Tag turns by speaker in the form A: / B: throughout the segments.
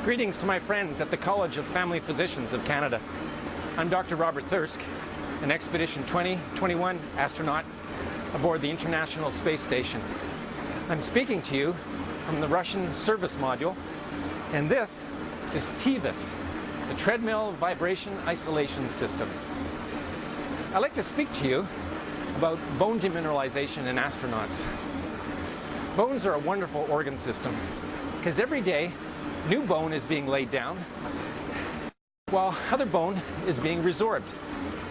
A: Greetings to my friends at the College of Family Physicians of Canada. I'm Dr. Robert Thirsk, an Expedition 2021 astronaut aboard the International Space Station. I'm speaking to you from the Russian service module, and this is TVIS, the Treadmill Vibration Isolation System. I'd like to speak to you about bone demineralization in astronauts. Bones are a wonderful organ system because every day new bone is being laid down while other bone is being resorbed.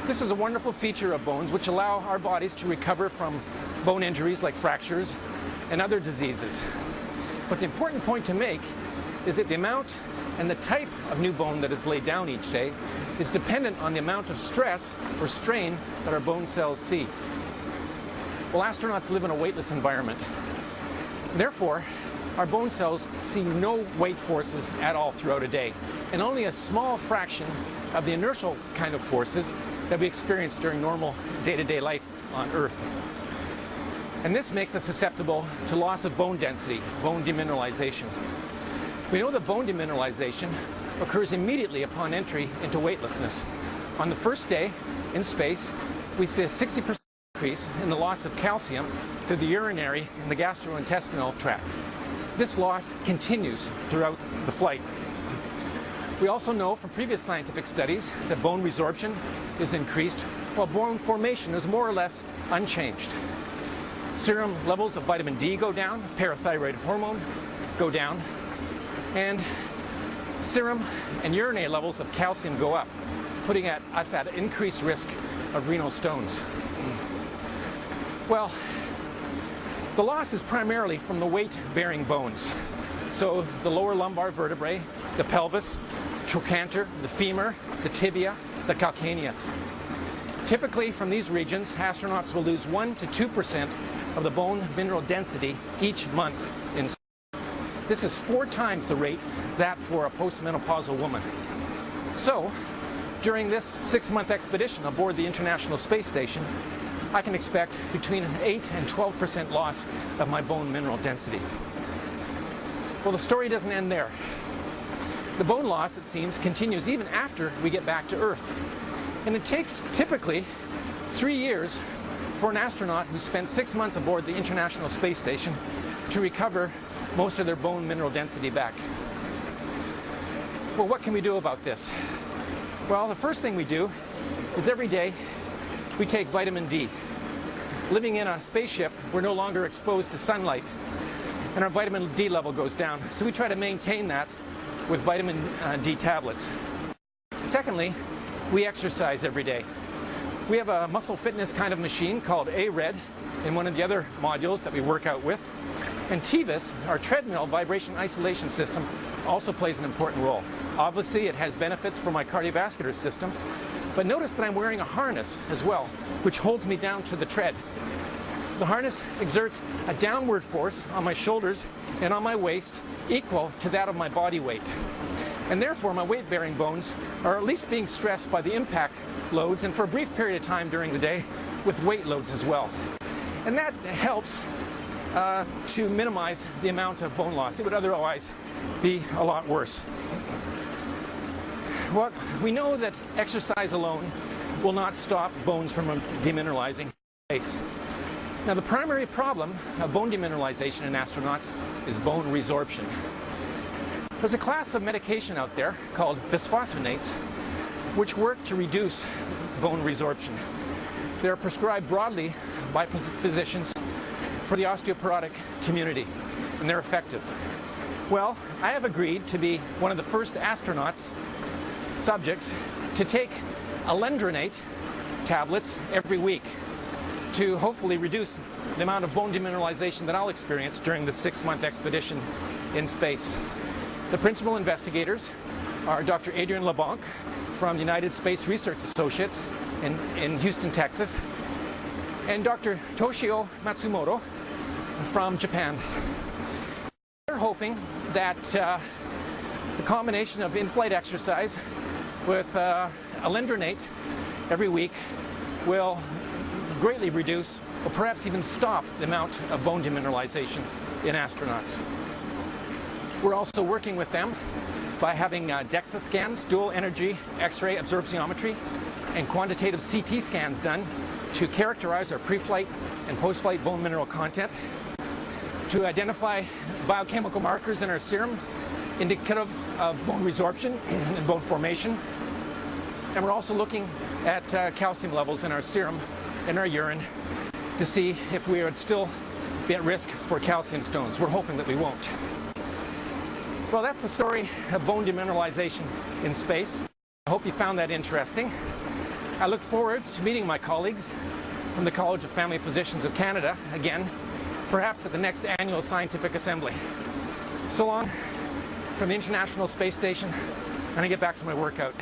A: This is a wonderful feature of bones which allow our bodies to recover from bone injuries like fractures and other diseases. But the important point to make is that the amount and the type of new bone that is laid down each day is dependent on the amount of stress or strain that our bone cells see. Well, astronauts live in a weightless environment. Therefore, our bone cells see no weight forces at all throughout a day, and only a small fraction of the inertial kind of forces that we experience during normal day-to-day life on Earth. And this makes us susceptible to loss of bone density, bone demineralization. We know that bone demineralization occurs immediately upon entry into weightlessness. On the first day in space, we see a 60% increase in the loss of calcium through the urinary and the gastrointestinal tract. This loss continues throughout the flight. We also know from previous scientific studies that bone resorption is increased while bone formation is more or less unchanged. Serum levels of vitamin D go down, parathyroid hormone go down, and serum and urinary levels of calcium go up, putting us at increased risk of renal stones. Well, the loss is primarily from the weight-bearing bones. So the lower lumbar vertebrae, the pelvis, the trochanter, the femur, the tibia, the calcaneus. Typically from these regions, astronauts will lose 1 to 2% of the bone mineral density each month in space. This is 4 times the rate that for a postmenopausal woman. So during this 6-month expedition aboard the International Space Station, I can expect between an 8 and 12% loss of my bone mineral density. Well, the story doesn't end there. The bone loss, it seems, continues even after we get back to Earth. And it takes typically 3 years for an astronaut who spent 6 months aboard the International Space Station to recover most of their bone mineral density back. Well, what can we do about this? Well, the first thing we do is every day we take vitamin D. Living in a spaceship, we're no longer exposed to sunlight, and our vitamin D level goes down. So we try to maintain that with vitamin D tablets. Secondly, we exercise every day. We have a muscle fitness kind of machine called ARED in one of the other modules that we work out with. And TVIS, our treadmill vibration isolation system, also plays an important role. Obviously, it has benefits for my cardiovascular system, but notice that I'm wearing a harness as well, which holds me down to the tread. The harness exerts a downward force on my shoulders and on my waist equal to that of my body weight. And therefore, my weight-bearing bones are at least being stressed by the impact loads and for a brief period of time during the day with weight loads as well. And that helps to minimize the amount of bone loss. It would otherwise be a lot worse. Well, we know that exercise alone will not stop bones from demineralizing in space. Now, the primary problem of bone demineralization in astronauts is bone resorption. There's a class of medication out there called bisphosphonates which work to reduce bone resorption. They're prescribed broadly by physicians for the osteoporotic community, and they're effective. Well, I have agreed to be one of the first astronauts subjects to take alendronate tablets every week to hopefully reduce the amount of bone demineralization that I'll experience during the 6-month expedition in space. The principal investigators are Dr. Adrian LeBlanc from the United Space Research Associates in Houston, Texas, and Dr. Toshio Matsumoto from Japan. They're hoping that the combination of in-flight exercise with alendronate every week will greatly reduce or perhaps even stop the amount of bone demineralization in astronauts. We're also working with them by having DEXA scans, dual energy X-ray absorptiometry, and quantitative CT scans done to characterize our pre-flight and post-flight bone mineral content, to identify biochemical markers in our serum indicative of bone resorption and bone formation. And we're also looking at calcium levels in our serum and our urine to see if we would still be at risk for calcium stones. We're hoping that we won't. Well, that's the story of bone demineralization in space. I hope you found that interesting. I look forward to meeting my colleagues from the College of Family Physicians of Canada again, perhaps at the next annual scientific assembly. So long from the International Space Station, and I get back to my workout.